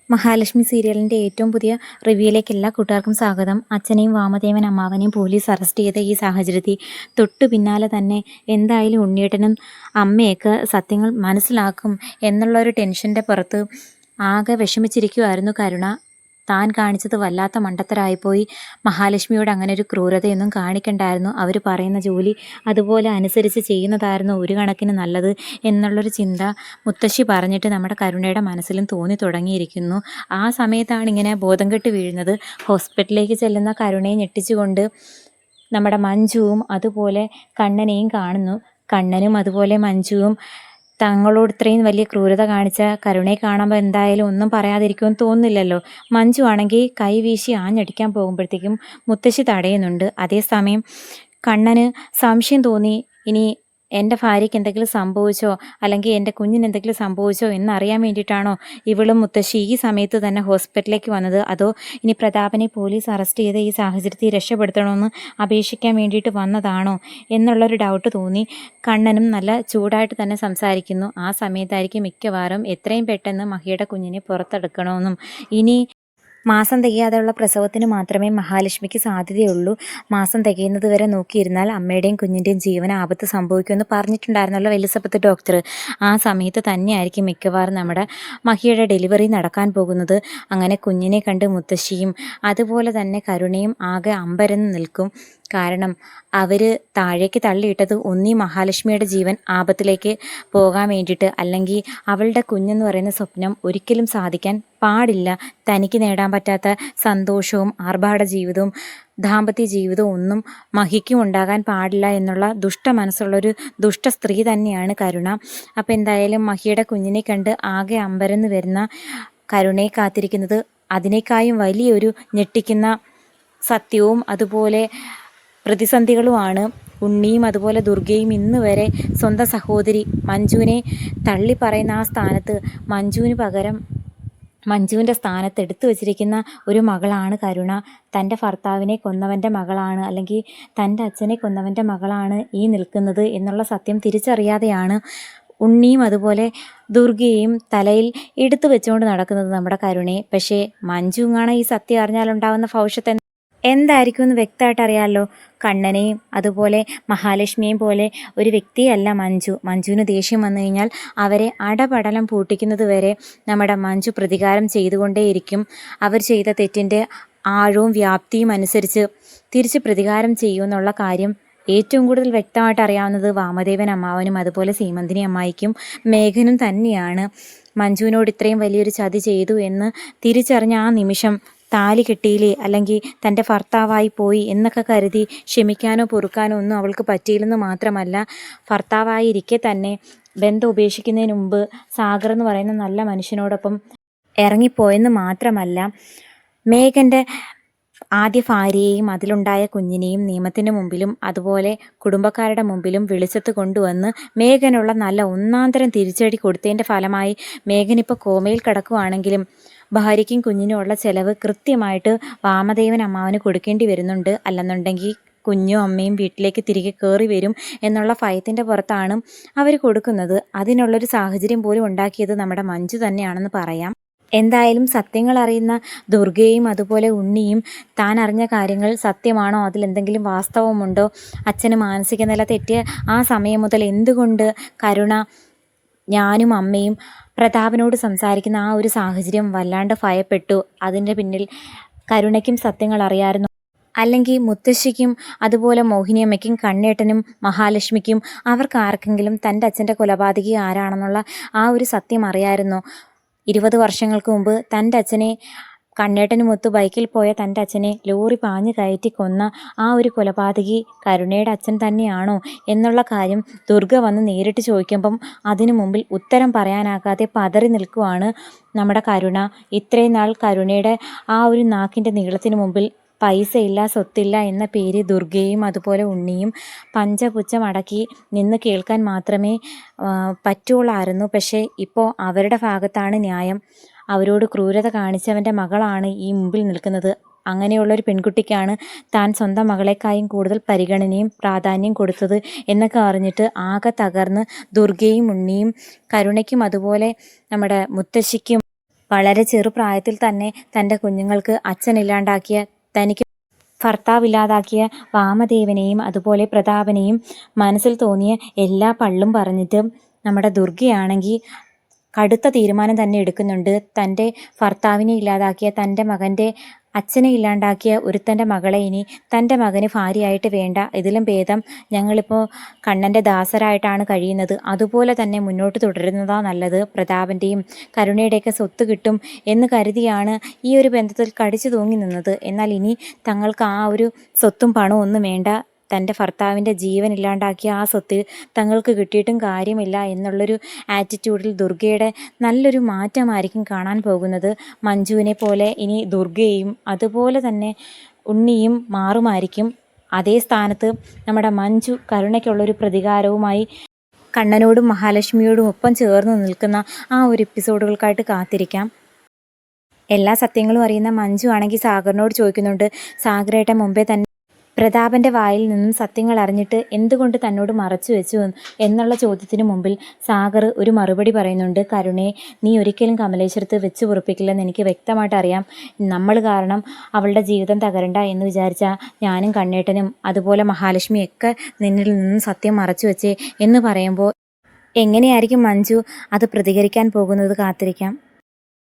മഹാലക്ഷ്മി സീരിയലിൻ്റെ ഏറ്റവും പുതിയ റിവ്യൂയിലേക്ക് എല്ലാ കൂട്ടുകാർക്കും സ്വാഗതം. അച്ഛനെയും വാമദേവൻ അമ്മാവനെയും പോലീസ് അറസ്റ്റ് ചെയ്ത ഈ സാഹചര്യത്തിൽ തൊട്ടു പിന്നാലെ തന്നെ എന്തായാലും ഉണ്ണിയേട്ടനും അമ്മയൊക്കെ സത്യങ്ങൾ മനസ്സിലാക്കും എന്നുള്ളൊരു ടെൻഷൻ്റെ പുറത്ത് ആകെ വിഷമിച്ചിരിക്കുമായിരുന്നു കരുണ. താൻ കാണിച്ചത് വല്ലാത്ത മണ്ടത്തരായിപ്പോയി. മഹാലക്ഷ്മിയോട് അങ്ങനെ ഒരു ക്രൂരതയൊന്നും കാണിക്കണ്ടായിരുന്നു. അവർ പറയുന്ന ജോലി അതുപോലെ അനുസരിച്ച് ചെയ്യുന്നതായിരുന്നു ഒരു കണക്കിന് നല്ലത് എന്നുള്ളൊരു ചിന്ത മുത്തശ്ശി പറഞ്ഞിട്ട് നമ്മുടെ കരുണയുടെ മനസ്സിലും തോന്നി തുടങ്ങിയിരിക്കുന്നു. ആ സമയത്താണ് ഇങ്ങനെ ബോധം കെട്ട് വീഴുന്നത്. ഹോസ്പിറ്റലിലേക്ക് ചെല്ലുന്ന കരുണയെ ഞെട്ടിച്ചുകൊണ്ട് നമ്മുടെ മഞ്ജുവും അതുപോലെ കണ്ണനെയും കാണുന്നു. കണ്ണനും അതുപോലെ മഞ്ജുവും തങ്ങളോട് ഇത്രയും വലിയ ക്രൂരത കാണിച്ച കരുണയെ കാണുമ്പോൾ എന്തായാലും ഒന്നും പറയാതിരിക്കുമെന്ന് തോന്നുന്നില്ലല്ലോ. മഞ്ജു ആണെങ്കിൽ കൈ വീശി ആഞ്ഞടിക്കാൻ പോകുമ്പോഴത്തേക്കും മുത്തശ്ശി തടയുന്നുണ്ട്. അതേസമയം കണ്ണന് സംശയം തോന്നി, ഇനി എൻ്റെ ഭാര്യയ്ക്ക് എന്തെങ്കിലും സംഭവിച്ചോ അല്ലെങ്കിൽ എൻ്റെ കുഞ്ഞിന് എന്തെങ്കിലും സംഭവിച്ചോ എന്നറിയാൻ വേണ്ടിയിട്ടാണോ ഇവളും മുത്തശ്ശി ഈ സമയത്ത് തന്നെ ഹോസ്പിറ്റലിലേക്ക് വന്നത്, അതോ ഇനി പ്രതാപനെ പോലീസ് അറസ്റ്റ് ചെയ്ത ഈ സാഹചര്യത്തിൽ രക്ഷപ്പെടുത്തണമെന്ന് അപേക്ഷിക്കാൻ വേണ്ടിയിട്ട് വന്നതാണോ എന്നുള്ളൊരു ഡൗട്ട് തോന്നി. കണ്ണനും നല്ല ചൂടായിട്ട് തന്നെ സംസാരിക്കുന്നു. ആ സമയത്തായിരിക്കും മിക്കവാറും എത്രയും പെട്ടെന്ന് മഹിയുടെ കുഞ്ഞിനെ പുറത്തെടുക്കണമെന്നും ഇനി മാസം തികയാതെയുള്ള പ്രസവത്തിന് മാത്രമേ മഹാലക്ഷ്മിക്ക് സാധ്യതയുള്ളൂ, മാസം തികയുന്നത് വരെ നോക്കിയിരുന്നാൽ അമ്മയുടെയും കുഞ്ഞിൻ്റെയും ജീവന ആപത്ത് സംഭവിക്കുമെന്ന് പറഞ്ഞിട്ടുണ്ടായിരുന്നല്ലോ എലിസബത്ത് ഡോക്ടർ. ആ സമയത്ത് തന്നെയായിരിക്കും മിക്കവാറും നമ്മുടെ മഹിയുടെ ഡെലിവറി നടക്കാൻ പോകുന്നത്. അങ്ങനെ കുഞ്ഞിനെ കണ്ട് മുത്തശ്ശിയും അതുപോലെ തന്നെ കരുണയും ആകെ അമ്പരന്ന് നിൽക്കും. കാരണം അവർ താഴേക്ക് തള്ളിയിട്ടത് ഒന്നീ മഹാലക്ഷ്മിയുടെ ജീവൻ ആപത്തിലേക്ക് പോകാൻ വേണ്ടിയിട്ട്, അല്ലെങ്കിൽ അവളുടെ കുഞ്ഞെന്ന് പറയുന്ന സ്വപ്നം ഒരിക്കലും സാധിക്കാൻ പാടില്ല. തനിക്ക് നേടാൻ പറ്റാത്ത സന്തോഷവും ആർഭാട ജീവിതവും ദാമ്പത്യ ജീവിതവും ഒന്നും മഹിക്കും ഉണ്ടാകാൻ പാടില്ല എന്നുള്ള ദുഷ്ട മനസ്സുള്ളൊരു ദുഷ്ട സ്ത്രീ തന്നെയാണ് കരുണ. അപ്പോൾ എന്തായാലും മഹിയുടെ കുഞ്ഞിനെ കണ്ട് ആകെ അമ്പരന്ന് വരുന്ന കരുണയെ കാത്തിരിക്കുന്നത് അതിനേക്കാളും വലിയൊരു ഞെട്ടിക്കുന്ന സത്യവും അതുപോലെ പ്രതിസന്ധികളുമാണ്. ഉണ്ണിയും അതുപോലെ ദുർഗയും ഇന്ന് വരെ സ്വന്തം സഹോദരി മഞ്ജുവിനെ തള്ളി പറയുന്ന ആ സ്ഥാനത്ത് മഞ്ജുവിന് പകരം മഞ്ജുവിൻ്റെ സ്ഥാനത്ത് എടുത്തു വച്ചിരിക്കുന്ന ഒരു മകളാണ് കരുണ. തൻ്റെ ഭർത്താവിനെ കൊന്നവൻ്റെ മകളാണ്, അല്ലെങ്കിൽ തൻ്റെ അച്ഛനെ കൊന്നവൻ്റെ മകളാണ് ഈ നിൽക്കുന്നത് എന്നുള്ള സത്യം തിരിച്ചറിയാതെയാണ് ഉണ്ണിയും അതുപോലെ ദുർഗയും തലയിൽ എടുത്തു വെച്ചുകൊണ്ട് നടക്കുന്നത് നമ്മുടെ കരുണയെ. പക്ഷേ മഞ്ജുങ്ങാണ് ഈ സത്യം അറിഞ്ഞാലുണ്ടാകുന്ന ഭവിഷ്യത്ത് എന്തായിരിക്കും എന്ന് വ്യക്തമായിട്ട് അറിയാമല്ലോ. കണ്ണനെയും അതുപോലെ മഹാലക്ഷ്മിയെയും പോലെ ഒരു വ്യക്തിയല്ല മഞ്ജു. മഞ്ജുവിന് ദേഷ്യം വന്നു കഴിഞ്ഞാൽ അവരെ അടപടലം പൂട്ടിക്കുന്നത് വരെ നമ്മുടെ മഞ്ജു പ്രതികാരം ചെയ്തുകൊണ്ടേയിരിക്കും. അവർ ചെയ്ത തെറ്റിൻ്റെ ആഴവും വ്യാപ്തിയും അനുസരിച്ച് തിരിച്ച് പ്രതികാരം ചെയ്യുമെന്നുള്ള കാര്യം ഏറ്റവും കൂടുതൽ വ്യക്തമായിട്ട് അറിയാവുന്നത് വാമദേവൻ അമ്മാവനും അതുപോലെ സീമന്തിനി അമ്മായിക്കും മേഘനും തന്നെയാണ്. മഞ്ജുവിനോട് ഇത്രയും വലിയൊരു ചതി ചെയ്തു എന്ന് തിരിച്ചറിഞ്ഞ ആ നിമിഷം താലി കെട്ടിയില്ലേ, അല്ലെങ്കിൽ തൻ്റെ ഭർത്താവായി പോയി എന്നൊക്കെ കരുതി ക്ഷമിക്കാനോ പൊറുക്കാനോ ഒന്നും അവൾക്ക് പറ്റിയില്ലെന്ന് മാത്രമല്ല, ഭർത്താവായിരിക്കെ തന്നെ ബന്ധം ഉപേക്ഷിക്കുന്നതിന് മുമ്പ് സാഗർ എന്ന് പറയുന്ന നല്ല മനുഷ്യനോടൊപ്പം ഇറങ്ങിപ്പോയെന്ന് മാത്രമല്ല, മേഘൻ്റെ ആദ്യ ഭാര്യയെയും അതിലുണ്ടായ കുഞ്ഞിനെയും നിയമത്തിൻ്റെ മുമ്പിലും അതുപോലെ കുടുംബക്കാരുടെ മുമ്പിലും വെളിച്ചത്ത് കൊണ്ടുവന്ന് മേഘനുള്ള നല്ല ഒന്നാന്തരം തിരിച്ചടി കൊടുത്തതിൻ്റെ ഫലമായി മേഘൻ ഇപ്പോൾ കോമയിൽ കിടക്കുകയാണെങ്കിലും ഭാര്യയ്ക്കും കുഞ്ഞിനുമുള്ള ചിലവ് കൃത്യമായിട്ട് വാമദേവൻ അമ്മാവന് കൊടുക്കേണ്ടി വരുന്നുണ്ട്. അല്ലെന്നുണ്ടെങ്കിൽ കുഞ്ഞും അമ്മയും വീട്ടിലേക്ക് തിരികെ കയറി വരും എന്നുള്ള ഭയത്തിൻ്റെ പുറത്താണ് അവർ കൊടുക്കുന്നത്. അതിനുള്ളൊരു സാഹചര്യം പോലും ഉണ്ടാക്കിയത് നമ്മുടെ മഞ്ജു തന്നെയാണെന്ന് പറയാം. എന്തായാലും സത്യങ്ങൾ അറിയുന്ന ദുർഗയും അതുപോലെ ഉണ്ണിയും താൻ അറിഞ്ഞ കാര്യങ്ങൾ സത്യമാണോ, അതിലെന്തെങ്കിലും വാസ്തവമുണ്ടോ, അച്ഛന് മാനസിക നില തെറ്റിയ ആ സമയം മുതൽ എന്തുകൊണ്ട് കരുണ ഞാനും അമ്മയും പ്രതാപനോട് സംസാരിക്കുന്ന ആ ഒരു സാഹചര്യം വല്ലാണ്ട് ഭയപ്പെട്ടു. അതിൻ്റെ പിന്നിൽ കരുണയ്ക്കും സത്യങ്ങൾ അറിയാമായിരുന്നു, അല്ലെങ്കിൽ മുത്തശ്ശിക്കും അതുപോലെ മോഹിനിയമ്മയ്ക്കും കണ്ണേട്ടനും മഹാലക്ഷ്മിക്കും അവർക്ക് ആർക്കെങ്കിലും തൻ്റെ അച്ഛൻ്റെ കൊലപാതകി ആരാണെന്നുള്ള ആ ഒരു സത്യം അറിയാമായിരുന്നു. 20 വർഷങ്ങൾക്ക് മുമ്പ് തൻ്റെ അച്ഛനെ കണ്ണേട്ടനുമൊത്ത് ബൈക്കിൽ പോയ തൻ്റെ അച്ഛനെ ലോറി പാഞ്ഞു കയറ്റി കൊന്ന ആ ഒരു കൊലപാതകി കരുണയുടെ അച്ഛൻ തന്നെയാണോ എന്നുള്ള കാര്യം ദുർഗ വന്ന് നേരിട്ട് ചോദിക്കുമ്പം അതിനു മുമ്പിൽ ഉത്തരം പറയാനാകാതെ പതറി നിൽക്കുവാണ് നമ്മുടെ കരുണ. ഇത്രയും നാൾ കരുണയുടെ ആ ഒരു നാക്കിൻ്റെ നീളത്തിന് മുമ്പിൽ പൈസയില്ല സ്വത്തില്ല എന്ന പേര് ദുർഗയും അതുപോലെ ഉണ്ണിയും പഞ്ചപുച്ഛം അടക്കി നിന്ന് കേൾക്കാൻ മാത്രമേ പറ്റുള്ളായിരുന്നു. പക്ഷേ ഇപ്പോൾ അവരുടെ ഭാഗത്താണ് ന്യായം. അവരോട് ക്രൂരത കാണിച്ചവൻ്റെ മകളാണ് ഈ മുമ്പിൽ നിൽക്കുന്നത്. അങ്ങനെയുള്ളൊരു പെൺകുട്ടിക്കാണ് താൻ സ്വന്തം മകളെക്കായും കൂടുതൽ പരിഗണനയും പ്രാധാന്യം കൊടുത്തത് എന്നൊക്കെ അറിഞ്ഞിട്ട് ആകെ തകർന്ന് ദുർഗയും ഉണ്ണിയും കരുണയ്ക്കും അതുപോലെ നമ്മുടെ മുത്തശ്ശിക്കും വളരെ ചെറുപ്രായത്തിൽ തന്നെ തൻ്റെ കുഞ്ഞുങ്ങൾക്ക് അച്ഛനില്ലാണ്ടാക്കിയ, തനിക്ക് ഭർത്താവില്ലാതാക്കിയ വാമദേവനെയും അതുപോലെ പ്രതാപനെയും മനസ്സിൽ തോന്നിയ എല്ലാ പള്ളും പറഞ്ഞിട്ടും നമ്മുടെ ദുർഗയാണെങ്കിൽ കടുത്ത തീരുമാനം തന്നെ എടുക്കുന്നുണ്ട്. തൻ്റെ ഭർത്താവിനെ ഇല്ലാതാക്കിയ, തൻ്റെ മകൻ്റെ അച്ഛനെ ഇല്ലാണ്ടാക്കിയ ഒരുത്തൻ്റെ മകളെ ഇനി തൻ്റെ മകന് ഭാര്യയായിട്ട് വേണ്ട, ഇതിലും ഭേദം ഞങ്ങളിപ്പോൾ കണ്ണൻ്റെ ദാസരായിട്ടാണ് കഴിയുന്നത്, അതുപോലെ തന്നെ മുന്നോട്ട് തുടരുന്നതാണ് നല്ലത്, പ്രതാപൻ്റെയും കരുണയുടെയൊക്കെ സ്വത്ത് കിട്ടും എന്ന് കരുതിയാണ് ഈ ഒരു ബന്ധത്തിൽ കടിച്ചു തൂങ്ങി നിന്നത്. എന്നാൽ ഇനി തങ്ങൾക്ക് ആ ഒരു സ്വത്തും പണവും ഒന്നും വേണ്ട, തൻ്റെ ഭർത്താവിൻ്റെ ജീവൻ ഇല്ലാണ്ടാക്കിയ ആ സ്വത്ത് തങ്ങൾക്ക് കിട്ടിയിട്ടും കാര്യമില്ല എന്നുള്ളൊരു ആറ്റിറ്റ്യൂഡിൽ ദുർഗയുടെ നല്ലൊരു മാറ്റമായിരിക്കും കാണാൻ പോകുന്നത്. മഞ്ജുവിനെ പോലെ ഇനി ദുർഗയും അതുപോലെ തന്നെ ഉണ്ണിയും മാറുമായിരിക്കും. അതേ സ്ഥാനത്ത് നമ്മുടെ മഞ്ജു കരുണയ്ക്കുള്ളൊരു പ്രതികാരവുമായി കണ്ണനോടും മഹാലക്ഷ്മിയോടും ഒപ്പം ചേർന്ന് നിൽക്കുന്ന ആ ഒരു എപ്പിസോഡുകൾക്കായിട്ട് കാത്തിരിക്കാം. എല്ലാ സത്യങ്ങളും അറിയുന്ന മഞ്ജു ആണെങ്കിൽ സാഗറിനോട് ചോദിക്കുന്നുണ്ട്, സാഗരേട്ടൻ മുമ്പേ തന്നെ പ്രതാപൻ്റെ വായിൽ നിന്നും സത്യങ്ങൾ അറിഞ്ഞിട്ട് എന്തുകൊണ്ട് തന്നോട് മറച്ചു വെച്ചു എന്നുള്ള ചോദ്യത്തിന് മുമ്പിൽ സാഗർ ഒരു മറുപടി പറയുന്നുണ്ട്. കരുണേ, നീ ഒരിക്കലും കമലേശ്വരത്ത് വെച്ച് പൊറുപ്പിക്കില്ലെന്ന് എനിക്ക് വ്യക്തമായിട്ട് അറിയാം. നമ്മൾ കാരണം അവളുടെ ജീവിതം തകരണ്ട എന്ന് വിചാരിച്ചാൽ ഞാനും കണ്ണേട്ടനും അതുപോലെ മഹാലക്ഷ്മിയൊക്കെ നിന്നിൽ നിന്നും സത്യം മറച്ചു വെച്ചേ എന്ന് പറയുമ്പോൾ എങ്ങനെയായിരിക്കും മഞ്ജു അത് പ്രതികരിക്കാൻ പോകുന്നത്? കാത്തിരിക്കാം.